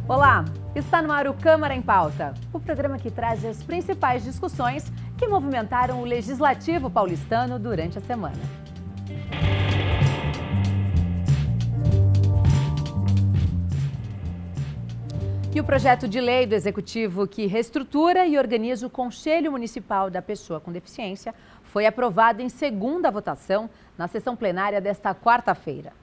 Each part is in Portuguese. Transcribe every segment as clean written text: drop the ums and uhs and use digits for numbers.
Olá, está no ar o Câmara em Pauta, o programa que traz as principais discussões que movimentaram o Legislativo paulistano durante a semana. E o projeto de lei do Executivo que reestrutura e organiza o Conselho Municipal da Pessoa com Deficiência foi aprovado em segunda votação na sessão plenária desta quarta-feira.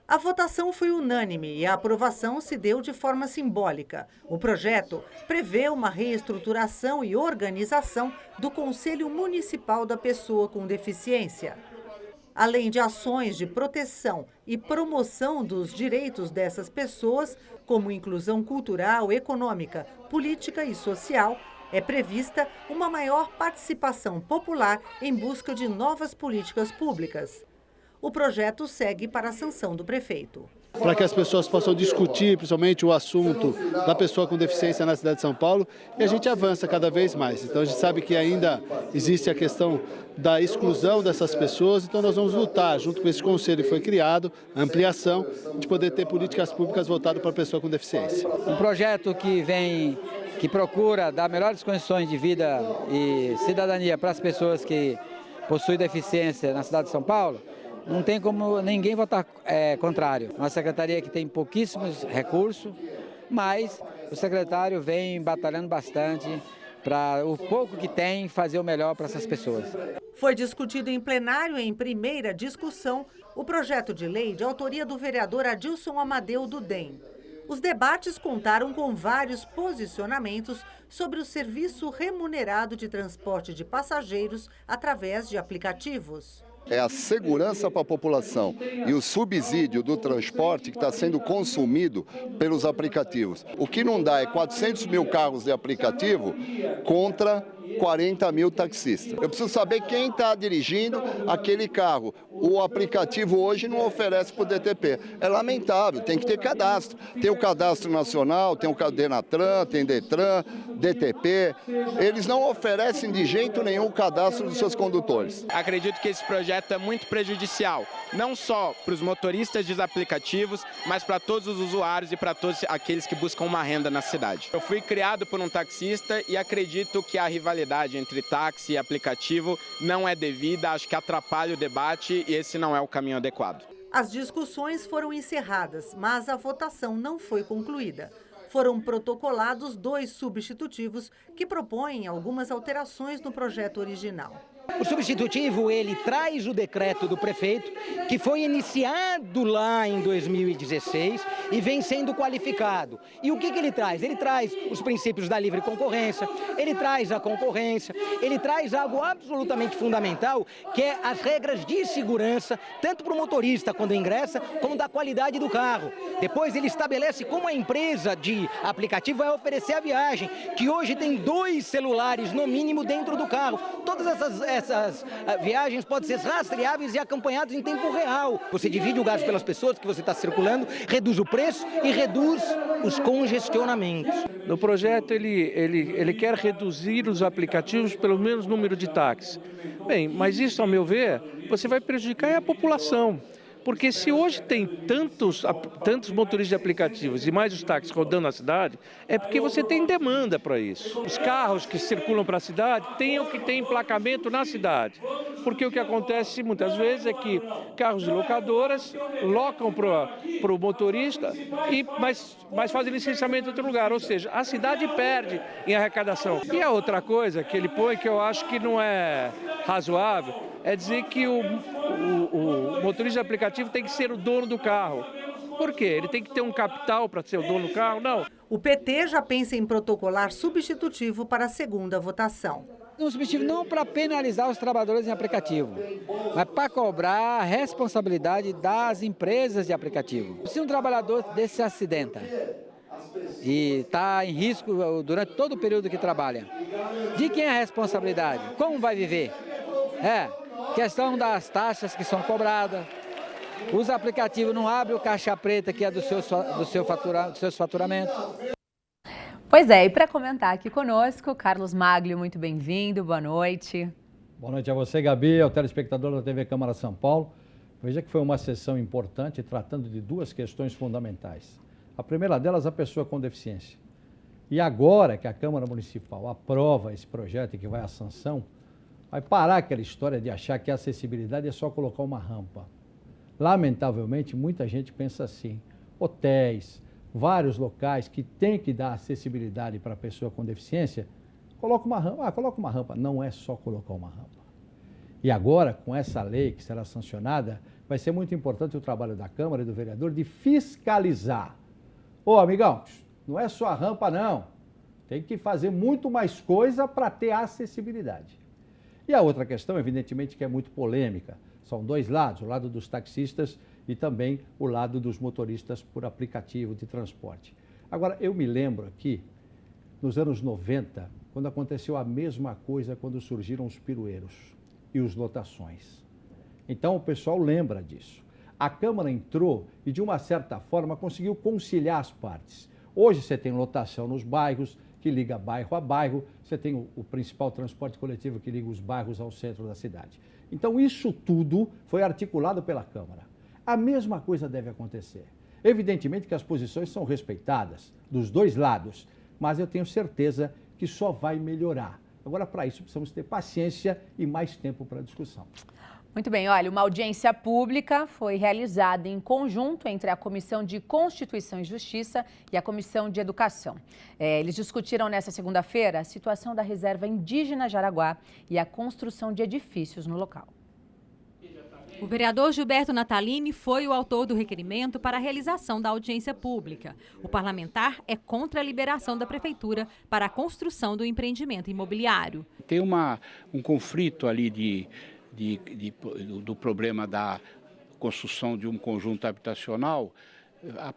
A votação foi unânime e a aprovação se deu de forma simbólica. O projeto prevê uma reestruturação e organização do Conselho Municipal da Pessoa com Deficiência. Além de ações de proteção e promoção dos direitos dessas pessoas, como inclusão cultural, econômica, política e social, é prevista uma maior participação popular em busca de novas políticas públicas. O projeto segue para a sanção do prefeito. Para que as pessoas possam discutir, principalmente o assunto da pessoa com deficiência na cidade de São Paulo, e a gente avança cada vez mais. Então a gente sabe que ainda existe a questão da exclusão dessas pessoas, então nós vamos lutar, junto com esse conselho que foi criado, a ampliação, de poder ter políticas públicas voltadas para a pessoa com deficiência. Um projeto que procura dar melhores condições de vida e cidadania para as pessoas que possuem deficiência na cidade de São Paulo, não tem como ninguém votar contrário. Uma secretaria que tem pouquíssimos recursos, mas o secretário vem batalhando bastante para o pouco que tem fazer o melhor para essas pessoas. Foi discutido em plenário em primeira discussão o projeto de lei de autoria do vereador Adilson Amadeu do DEM. Os debates contaram com vários posicionamentos sobre o serviço remunerado de transporte de passageiros através de aplicativos. É a segurança para a população e o subsídio do transporte que está sendo consumido pelos aplicativos. O que não dá é 400 mil carros de aplicativo contra 40 mil taxistas. Eu preciso saber quem está dirigindo aquele carro. O aplicativo hoje não oferece para o DTP. É lamentável, tem que ter cadastro. Tem o cadastro nacional, tem o Denatran, tem Detran, DTP. Eles não oferecem de jeito nenhum o cadastro dos seus condutores. Acredito que esse projeto é muito prejudicial, não só para os motoristas dos aplicativos, mas para todos os usuários e para todos aqueles que buscam uma renda na cidade. Eu fui criado por um taxista e acredito que a rivalidade entre táxi e aplicativo não é devida, acho que atrapalha o debate e esse não é o caminho adequado. As discussões foram encerradas, mas a votação não foi concluída. Foram protocolados 2 substitutivos que propõem algumas alterações no projeto original. O substitutivo, ele traz o decreto do prefeito, que foi iniciado lá em 2016 e vem sendo qualificado. E o que ele traz? Ele traz os princípios da livre concorrência, ele traz a concorrência, ele traz algo absolutamente fundamental, que é as regras de segurança, tanto para o motorista quando ingressa, como da qualidade do carro. Depois ele estabelece como a empresa de aplicativo vai oferecer a viagem, que hoje tem 2 celulares no mínimo dentro do carro. Todas essas viagens podem ser rastreáveis e acompanhadas em tempo real. Você divide o gasto pelas pessoas que você está circulando, reduz o preço e reduz os congestionamentos. No projeto, ele quer reduzir os aplicativos pelo menos número de táxis. Bem, mas isso, ao meu ver, você vai prejudicar a população. Porque se hoje tem tantos motoristas de aplicativos e mais os táxis rodando na cidade, é porque você tem demanda para isso. Os carros que circulam para a cidade têm o que tem emplacamento na cidade. Porque o que acontece muitas vezes é que carros de locadoras locam para o motorista, mas fazem licenciamento em outro lugar. Ou seja, a cidade perde em arrecadação. E a outra coisa que ele põe, que eu acho que não é razoável, é dizer que o motorista de aplicativo tem que ser o dono do carro. Por quê? Ele tem que ter um capital para ser o dono do carro? Não. O PT já pensa em protocolar substitutivo para a segunda votação. Um substitutivo não para penalizar os trabalhadores em aplicativo, mas para cobrar a responsabilidade das empresas de aplicativo. Se um trabalhador desse se acidenta e está em risco durante todo o período que trabalha, de quem é a responsabilidade? Como vai viver? Questão das taxas que são cobradas. Os aplicativos não abrem o caixa preta que é dos seus faturamentos. Pois é, e para comentar aqui conosco, Carlos Maglio, muito bem-vindo, boa noite. Boa noite a você, Gabi, ao telespectador da TV Câmara São Paulo. Veja que foi uma sessão importante tratando de 2 questões fundamentais. A primeira delas, a pessoa com deficiência. E agora que a Câmara Municipal aprova esse projeto e que vai à sanção, vai parar aquela história de achar que a acessibilidade é só colocar uma rampa. Lamentavelmente, muita gente pensa assim. Hotéis, vários locais que têm que dar acessibilidade para a pessoa com deficiência, coloca uma rampa. Coloca uma rampa. Não é só colocar uma rampa. E agora, com essa lei que será sancionada, vai ser muito importante o trabalho da Câmara e do vereador de fiscalizar. Ô, amigão, não é só a rampa, não. Tem que fazer muito mais coisa para ter acessibilidade. E a outra questão, evidentemente, que é muito polêmica. São dois lados, o lado dos taxistas e também o lado dos motoristas por aplicativo de transporte. Agora, eu me lembro aqui, nos anos 90, quando aconteceu a mesma coisa quando surgiram os pirueiros e os lotações. Então, o pessoal lembra disso. A Câmara entrou e, de uma certa forma, conseguiu conciliar as partes. Hoje você tem lotação nos bairros, que liga bairro a bairro, você tem o principal transporte coletivo que liga os bairros ao centro da cidade. Então, isso tudo foi articulado pela Câmara. A mesma coisa deve acontecer. Evidentemente que as posições são respeitadas dos dois lados, mas eu tenho certeza que só vai melhorar. Agora, para isso, precisamos ter paciência e mais tempo para a discussão. Muito bem, olha, uma audiência pública foi realizada em conjunto entre a Comissão de Constituição e Justiça e a Comissão de Educação. Eles discutiram nesta segunda-feira a situação da reserva indígena Jaraguá e a construção de edifícios no local. O vereador Gilberto Natalini foi o autor do requerimento para a realização da audiência pública. O parlamentar é contra a liberação da prefeitura para a construção do empreendimento imobiliário. Tem um conflito ali do problema da construção de um conjunto habitacional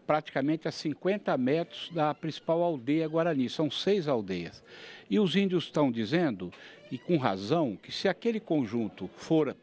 praticamente a 50 metros da principal aldeia Guarani. São 6 aldeias. E os índios estão dizendo, e com razão, que se aquele conjunto for,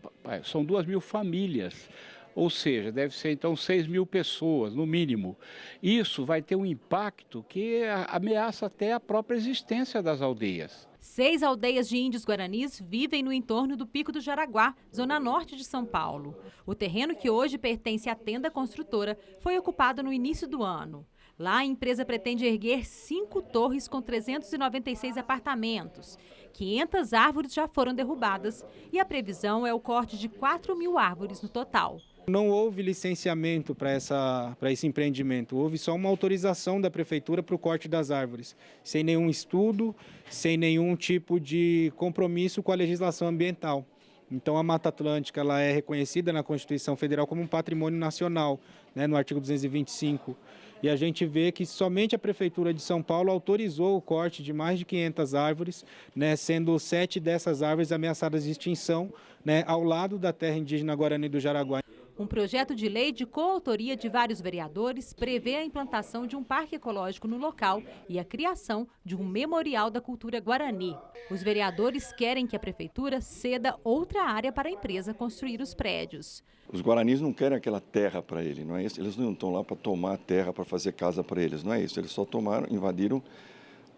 são 2.000 famílias, ou seja, deve ser então 6.000 pessoas, no mínimo. Isso vai ter um impacto que ameaça até a própria existência das aldeias. 6 aldeias de índios guaranis vivem no entorno do Pico do Jaraguá, zona norte de São Paulo. O terreno, que hoje pertence à tenda construtora, foi ocupado no início do ano. Lá, a empresa pretende erguer 5 torres com 396 apartamentos. 500 árvores já foram derrubadas e a previsão é o corte de 4.000 árvores no total. Não houve licenciamento para esse empreendimento, houve só uma autorização da prefeitura para o corte das árvores, sem nenhum estudo, sem nenhum tipo de compromisso com a legislação ambiental. Então, a Mata Atlântica ela é reconhecida na Constituição Federal como um patrimônio nacional, né, no artigo 225. E a gente vê que somente a Prefeitura de São Paulo autorizou o corte de mais de 500 árvores, né, sendo 7 dessas árvores ameaçadas de extinção, né, ao lado da terra indígena Guarani do Jaraguá. Um projeto de lei de coautoria de vários vereadores prevê a implantação de um parque ecológico no local e a criação de um memorial da cultura guarani. Os vereadores querem que a prefeitura ceda outra área para a empresa construir os prédios. Os guaranis não querem aquela terra para ele, não é isso? Eles não estão lá para tomar terra, para fazer casa para eles, não é isso? Eles só invadiram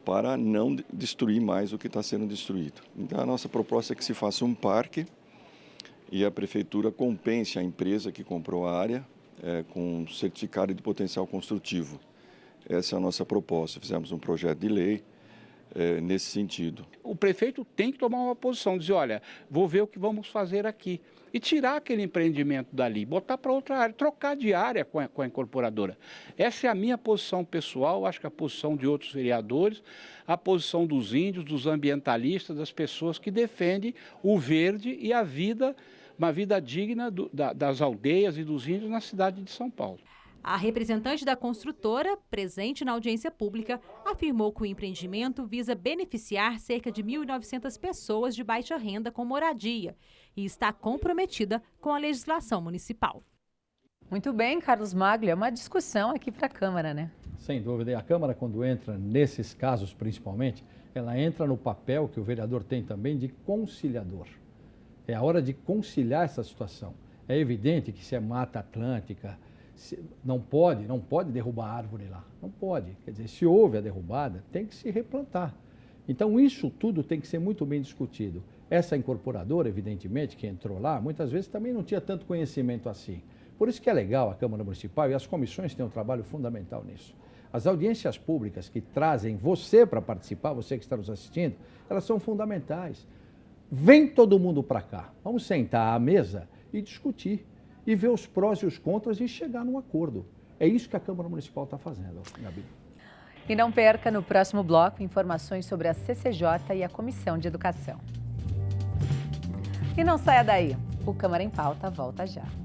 para não destruir mais o que está sendo destruído. Então, a nossa proposta é que se faça um parque e a prefeitura compense a empresa que comprou a área com um certificado de potencial construtivo. Essa é a nossa proposta. Fizemos um projeto de lei nesse sentido. O prefeito tem que tomar uma posição, dizer, olha, vou ver o que vamos fazer aqui. E tirar aquele empreendimento dali, botar para outra área, trocar de área com a incorporadora. Essa é a minha posição pessoal, acho que a posição de outros vereadores, a posição dos índios, dos ambientalistas, das pessoas que defendem o verde e a vida, uma vida digna das aldeias e dos índios na cidade de São Paulo. A representante da construtora, presente na audiência pública, afirmou que o empreendimento visa beneficiar cerca de 1.900 pessoas de baixa renda com moradia e está comprometida com a legislação municipal. Muito bem, Carlos Magno, é uma discussão aqui para a Câmara, né? Sem dúvida. E a Câmara, quando entra nesses casos principalmente, ela entra no papel que o vereador tem também de conciliador. É a hora de conciliar essa situação. É evidente que se é Mata Atlântica, não pode derrubar a árvore lá, não pode. Quer dizer, se houve a derrubada, tem que se replantar. Então, isso tudo tem que ser muito bem discutido. Essa incorporadora, evidentemente, que entrou lá, muitas vezes também não tinha tanto conhecimento assim. Por isso que é legal a Câmara Municipal e as comissões têm um trabalho fundamental nisso. As audiências públicas que trazem você para participar, você que está nos assistindo, elas são fundamentais. Vem todo mundo para cá, vamos sentar à mesa e discutir, e ver os prós e os contras e chegar num acordo. É isso que a Câmara Municipal está fazendo, Gabi. E não perca no próximo bloco informações sobre a CCJ e a Comissão de Educação. E não saia daí, o Câmara em Pauta volta já.